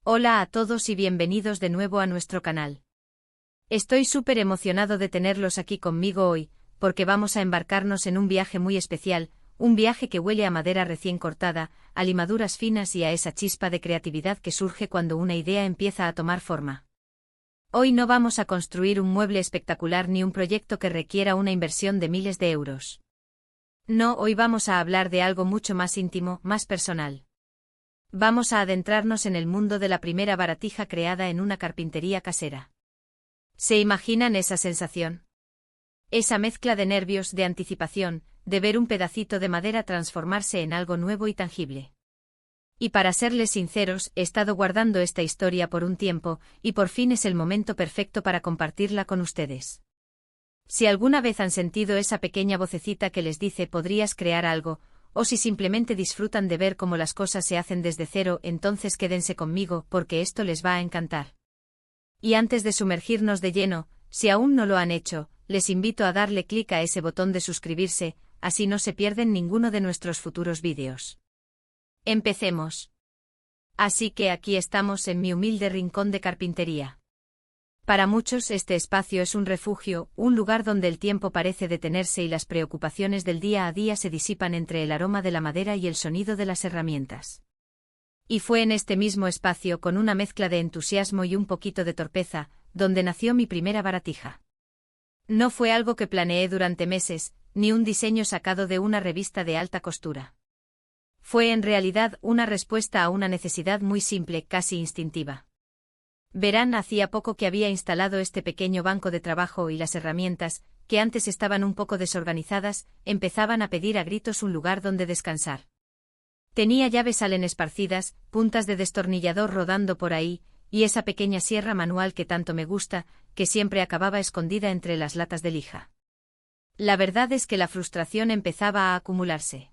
Hola a todos y bienvenidos de nuevo a nuestro canal. Estoy súper emocionado de tenerlos aquí conmigo hoy, porque vamos a embarcarnos en un viaje muy especial, un viaje que huele a madera recién cortada, a limaduras finas y a esa chispa de creatividad que surge cuando una idea empieza a tomar forma. Hoy no vamos a construir un mueble espectacular ni un proyecto que requiera una inversión de miles de euros. No, hoy vamos a hablar de algo mucho más íntimo, más personal. Vamos a adentrarnos en el mundo de la primera baratija creada en una carpintería casera. ¿Se imaginan esa sensación? Esa mezcla de nervios, de anticipación, de ver un pedacito de madera transformarse en algo nuevo y tangible. Y para serles sinceros, he estado guardando esta historia por un tiempo, y por fin es el momento perfecto para compartirla con ustedes. Si alguna vez han sentido esa pequeña vocecita que les dice podrías crear algo, o si simplemente disfrutan de ver cómo las cosas se hacen desde cero, entonces quédense conmigo porque esto les va a encantar. Y antes de sumergirnos de lleno, si aún no lo han hecho, les invito a darle clic a ese botón de suscribirse, así no se pierden ninguno de nuestros futuros vídeos. Empecemos. Así que aquí estamos en mi humilde rincón de carpintería. Para muchos este espacio es un refugio, un lugar donde el tiempo parece detenerse y las preocupaciones del día a día se disipan entre el aroma de la madera y el sonido de las herramientas. Y fue en este mismo espacio, con una mezcla de entusiasmo y un poquito de torpeza, donde nació mi primera baratija. No fue algo que planeé durante meses, ni un diseño sacado de una revista de alta costura. Fue en realidad una respuesta a una necesidad muy simple, casi instintiva. Verán, hacía poco que había instalado este pequeño banco de trabajo y las herramientas, que antes estaban un poco desorganizadas, empezaban a pedir a gritos un lugar donde descansar. Tenía llaves Allen esparcidas, puntas de destornillador rodando por ahí, y esa pequeña sierra manual que tanto me gusta, que siempre acababa escondida entre las latas de lija. La verdad es que la frustración empezaba a acumularse.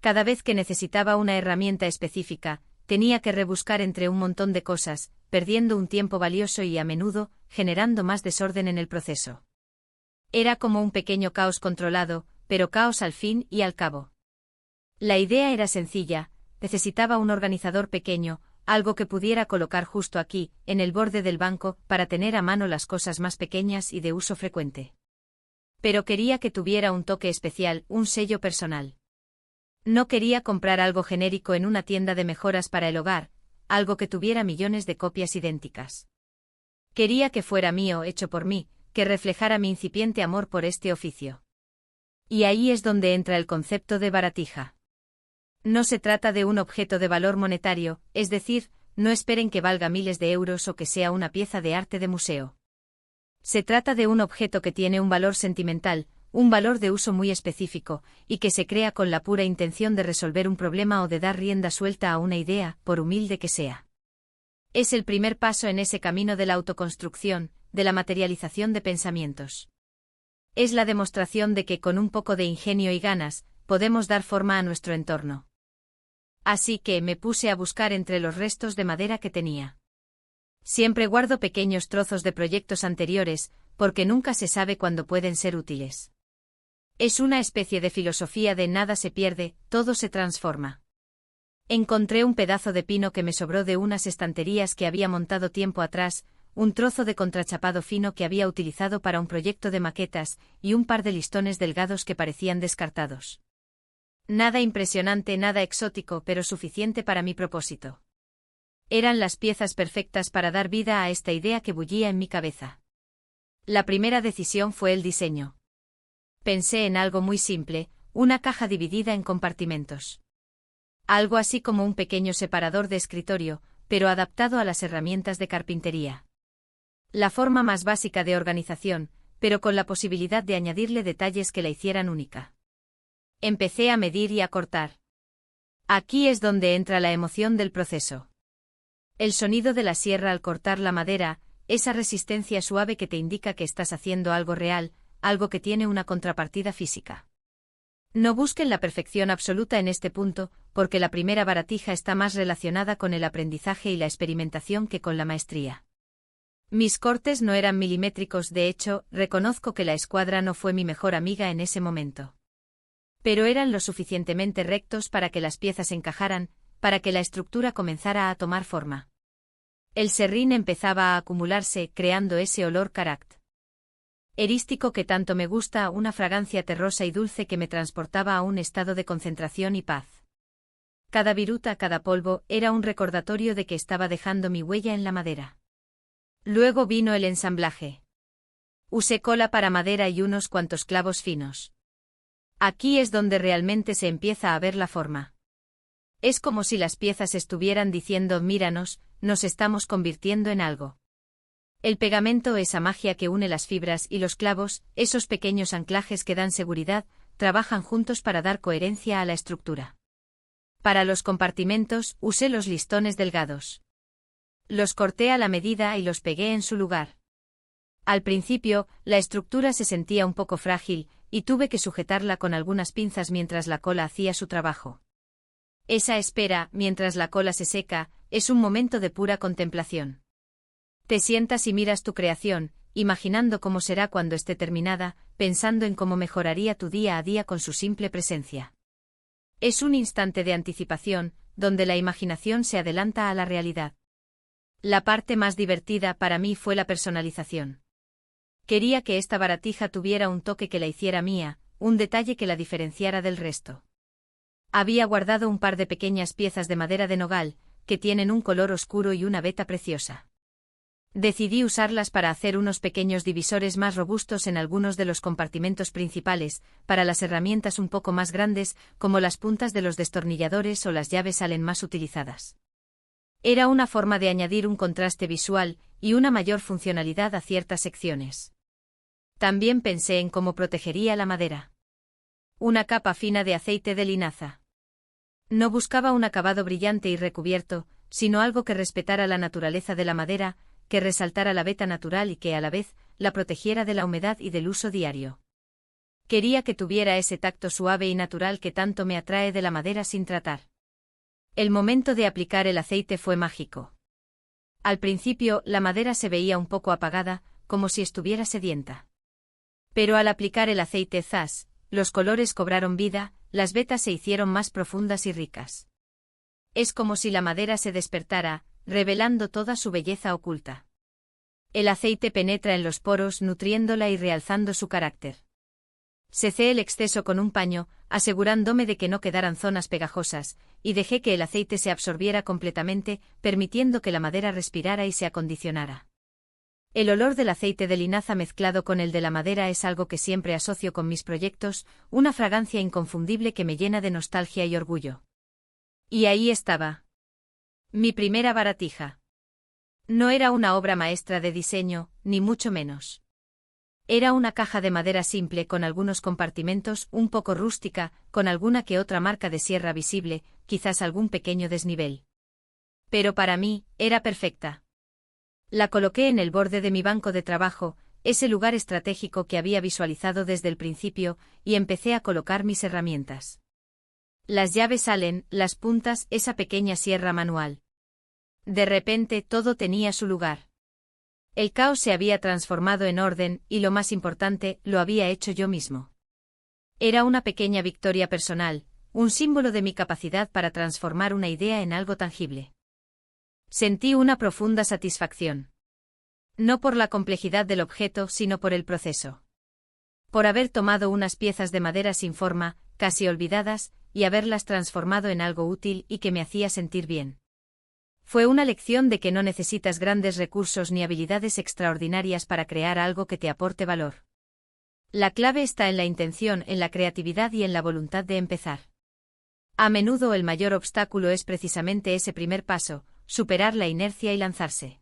Cada vez que necesitaba una herramienta específica, tenía que rebuscar entre un montón de cosas, perdiendo un tiempo valioso y a menudo, generando más desorden en el proceso. Era como un pequeño caos controlado, pero caos al fin y al cabo. La idea era sencilla, necesitaba un organizador pequeño, algo que pudiera colocar justo aquí, en el borde del banco, para tener a mano las cosas más pequeñas y de uso frecuente. Pero quería que tuviera un toque especial, un sello personal. No quería comprar algo genérico en una tienda de mejoras para el hogar, algo que tuviera millones de copias idénticas. Quería que fuera mío, hecho por mí, que reflejara mi incipiente amor por este oficio. Y ahí es donde entra el concepto de baratija. No se trata de un objeto de valor monetario, es decir, no esperen que valga miles de euros o que sea una pieza de arte de museo. Se trata de un objeto que tiene un valor sentimental, un valor de uso muy específico, y que se crea con la pura intención de resolver un problema o de dar rienda suelta a una idea, por humilde que sea. Es el primer paso en ese camino de la autoconstrucción, de la materialización de pensamientos. Es la demostración de que con un poco de ingenio y ganas, podemos dar forma a nuestro entorno. Así que me puse a buscar entre los restos de madera que tenía. Siempre guardo pequeños trozos de proyectos anteriores, porque nunca se sabe cuándo pueden ser útiles. Es una especie de filosofía de nada se pierde, todo se transforma. Encontré un pedazo de pino que me sobró de unas estanterías que había montado tiempo atrás, un trozo de contrachapado fino que había utilizado para un proyecto de maquetas, y un par de listones delgados que parecían descartados. Nada impresionante, nada exótico, pero suficiente para mi propósito. Eran las piezas perfectas para dar vida a esta idea que bullía en mi cabeza. La primera decisión fue el diseño. Pensé en algo muy simple, una caja dividida en compartimentos. Algo así como un pequeño separador de escritorio, pero adaptado a las herramientas de carpintería. La forma más básica de organización, pero con la posibilidad de añadirle detalles que la hicieran única. Empecé a medir y a cortar. Aquí es donde entra la emoción del proceso. El sonido de la sierra al cortar la madera, esa resistencia suave que te indica que estás haciendo algo real, algo que tiene una contrapartida física. No busquen la perfección absoluta en este punto, porque la primera baratija está más relacionada con el aprendizaje y la experimentación que con la maestría. Mis cortes no eran milimétricos, de hecho, reconozco que la escuadra no fue mi mejor amiga en ese momento. Pero eran lo suficientemente rectos para que las piezas encajaran, para que la estructura comenzara a tomar forma. El serrín empezaba a acumularse, creando ese olor característico que tanto me gusta, una fragancia terrosa y dulce que me transportaba a un estado de concentración y paz. Cada viruta, cada polvo, era un recordatorio de que estaba dejando mi huella en la madera. Luego vino el ensamblaje. Usé cola para madera y unos cuantos clavos finos. Aquí es donde realmente se empieza a ver la forma. Es como si las piezas estuvieran diciendo: míranos, nos estamos convirtiendo en algo. El pegamento, esa magia que une las fibras, y los clavos, esos pequeños anclajes que dan seguridad, trabajan juntos para dar coherencia a la estructura. Para los compartimentos, usé los listones delgados. Los corté a la medida y los pegué en su lugar. Al principio, la estructura se sentía un poco frágil, y tuve que sujetarla con algunas pinzas mientras la cola hacía su trabajo. Esa espera, mientras la cola se seca, es un momento de pura contemplación. Te sientas y miras tu creación, imaginando cómo será cuando esté terminada, pensando en cómo mejoraría tu día a día con su simple presencia. Es un instante de anticipación, donde la imaginación se adelanta a la realidad. La parte más divertida para mí fue la personalización. Quería que esta baratija tuviera un toque que la hiciera mía, un detalle que la diferenciara del resto. Había guardado un par de pequeñas piezas de madera de nogal, que tienen un color oscuro y una veta preciosa. Decidí usarlas para hacer unos pequeños divisores más robustos en algunos de los compartimentos principales, para las herramientas un poco más grandes, como las puntas de los destornilladores o las llaves Allen más utilizadas. Era una forma de añadir un contraste visual y una mayor funcionalidad a ciertas secciones. También pensé en cómo protegería la madera. Una capa fina de aceite de linaza. No buscaba un acabado brillante y recubierto, sino algo que respetara la naturaleza de la madera, que resaltara la veta natural y que, a la vez, la protegiera de la humedad y del uso diario. Quería que tuviera ese tacto suave y natural que tanto me atrae de la madera sin tratar. El momento de aplicar el aceite fue mágico. Al principio, la madera se veía un poco apagada, como si estuviera sedienta. Pero al aplicar el aceite zas, los colores cobraron vida, las vetas se hicieron más profundas y ricas. Es como si la madera se despertara, revelando toda su belleza oculta. El aceite penetra en los poros, nutriéndola y realzando su carácter. Secé el exceso con un paño, asegurándome de que no quedaran zonas pegajosas, y dejé que el aceite se absorbiera completamente, permitiendo que la madera respirara y se acondicionara. El olor del aceite de linaza mezclado con el de la madera es algo que siempre asocio con mis proyectos, una fragancia inconfundible que me llena de nostalgia y orgullo. Y ahí estaba. Mi primera baratija. No era una obra maestra de diseño, ni mucho menos. Era una caja de madera simple con algunos compartimentos, un poco rústica, con alguna que otra marca de sierra visible, quizás algún pequeño desnivel. Pero para mí, era perfecta. La coloqué en el borde de mi banco de trabajo, ese lugar estratégico que había visualizado desde el principio, y empecé a colocar mis herramientas. Las llaves Allen, las puntas, esa pequeña sierra manual. De repente todo tenía su lugar. El caos se había transformado en orden, y lo más importante, lo había hecho yo mismo. Era una pequeña victoria personal, un símbolo de mi capacidad para transformar una idea en algo tangible. Sentí una profunda satisfacción. No por la complejidad del objeto, sino por el proceso. Por haber tomado unas piezas de madera sin forma, casi olvidadas, y haberlas transformado en algo útil y que me hacía sentir bien. Fue una lección de que no necesitas grandes recursos ni habilidades extraordinarias para crear algo que te aporte valor. La clave está en la intención, en la creatividad y en la voluntad de empezar. A menudo el mayor obstáculo es precisamente ese primer paso, superar la inercia y lanzarse.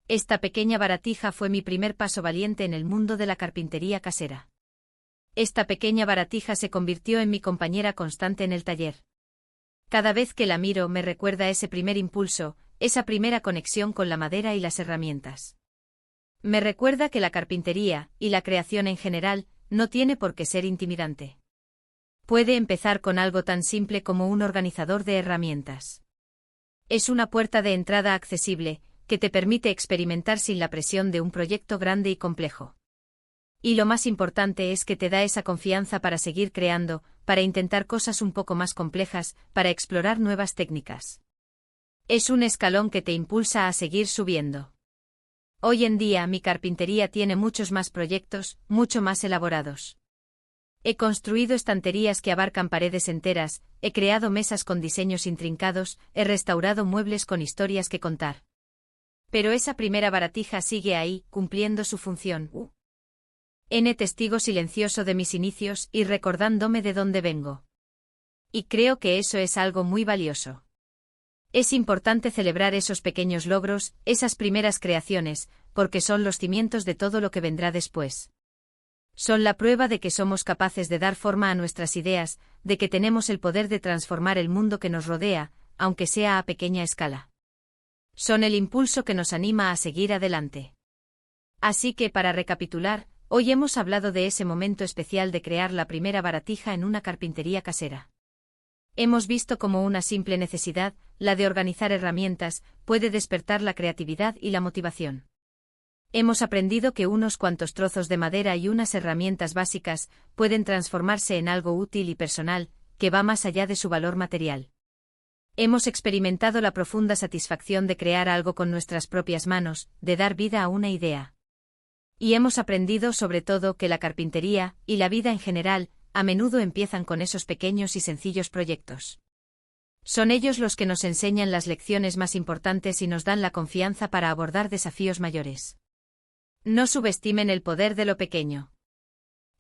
Esta pequeña baratija fue mi primer paso valiente en el mundo de la carpintería casera. Esta pequeña baratija se convirtió en mi compañera constante en el taller. Cada vez que la miro me recuerda ese primer impulso, esa primera conexión con la madera y las herramientas. Me recuerda que la carpintería, y la creación en general, no tiene por qué ser intimidante. Puede empezar con algo tan simple como un organizador de herramientas. Es una puerta de entrada accesible, que te permite experimentar sin la presión de un proyecto grande y complejo. Y lo más importante es que te da esa confianza para seguir creando, para intentar cosas un poco más complejas, para explorar nuevas técnicas. Es un escalón que te impulsa a seguir subiendo. Hoy en día mi carpintería tiene muchos más proyectos, mucho más elaborados. He construido estanterías que abarcan paredes enteras, he creado mesas con diseños intrincados, he restaurado muebles con historias que contar. Pero esa primera baratija sigue ahí, cumpliendo su función. Testigo silencioso de mis inicios y recordándome de dónde vengo. Y creo que eso es algo muy valioso. Es importante celebrar esos pequeños logros, esas primeras creaciones, porque son los cimientos de todo lo que vendrá después. Son la prueba de que somos capaces de dar forma a nuestras ideas, de que tenemos el poder de transformar el mundo que nos rodea, aunque sea a pequeña escala. Son el impulso que nos anima a seguir adelante. Así que, para recapitular, hoy hemos hablado de ese momento especial de crear la primera baratija en una carpintería casera. Hemos visto cómo una simple necesidad, la de organizar herramientas, puede despertar la creatividad y la motivación. Hemos aprendido que unos cuantos trozos de madera y unas herramientas básicas pueden transformarse en algo útil y personal, que va más allá de su valor material. Hemos experimentado la profunda satisfacción de crear algo con nuestras propias manos, de dar vida a una idea. Y hemos aprendido sobre todo que la carpintería, y la vida en general, a menudo empiezan con esos pequeños y sencillos proyectos. Son ellos los que nos enseñan las lecciones más importantes y nos dan la confianza para abordar desafíos mayores. No subestimen el poder de lo pequeño.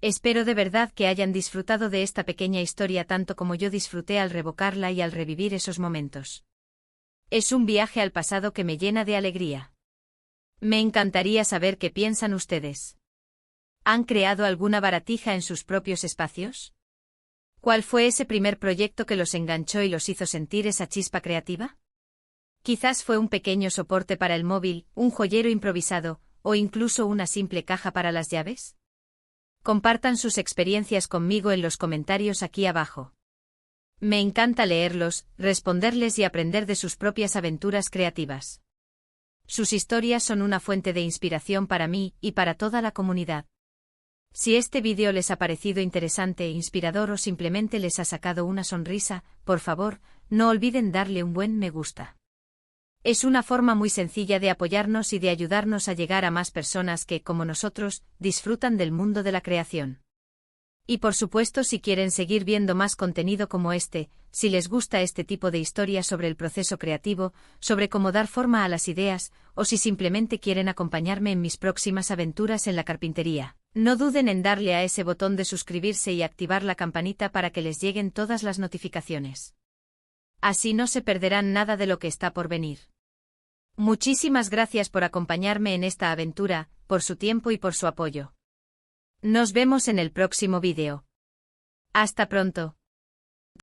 Espero de verdad que hayan disfrutado de esta pequeña historia tanto como yo disfruté al revocarla y al revivir esos momentos. Es un viaje al pasado que me llena de alegría. Me encantaría saber qué piensan ustedes. ¿Han creado alguna baratija en sus propios espacios? ¿Cuál fue ese primer proyecto que los enganchó y los hizo sentir esa chispa creativa? Quizás fue un pequeño soporte para el móvil, un joyero improvisado, o incluso una simple caja para las llaves. Compartan sus experiencias conmigo en los comentarios aquí abajo. Me encanta leerlos, responderles y aprender de sus propias aventuras creativas. Sus historias son una fuente de inspiración para mí y para toda la comunidad. Si este vídeo les ha parecido interesante e inspirador o simplemente les ha sacado una sonrisa, por favor, no olviden darle un buen me gusta. Es una forma muy sencilla de apoyarnos y de ayudarnos a llegar a más personas que, como nosotros, disfrutan del mundo de la creación. Y por supuesto, si quieren seguir viendo más contenido como este, si les gusta este tipo de historias sobre el proceso creativo, sobre cómo dar forma a las ideas, o si simplemente quieren acompañarme en mis próximas aventuras en la carpintería, no duden en darle a ese botón de suscribirse y activar la campanita para que les lleguen todas las notificaciones. Así no se perderán nada de lo que está por venir. Muchísimas gracias por acompañarme en esta aventura, por su tiempo y por su apoyo. Nos vemos en el próximo vídeo. Hasta pronto.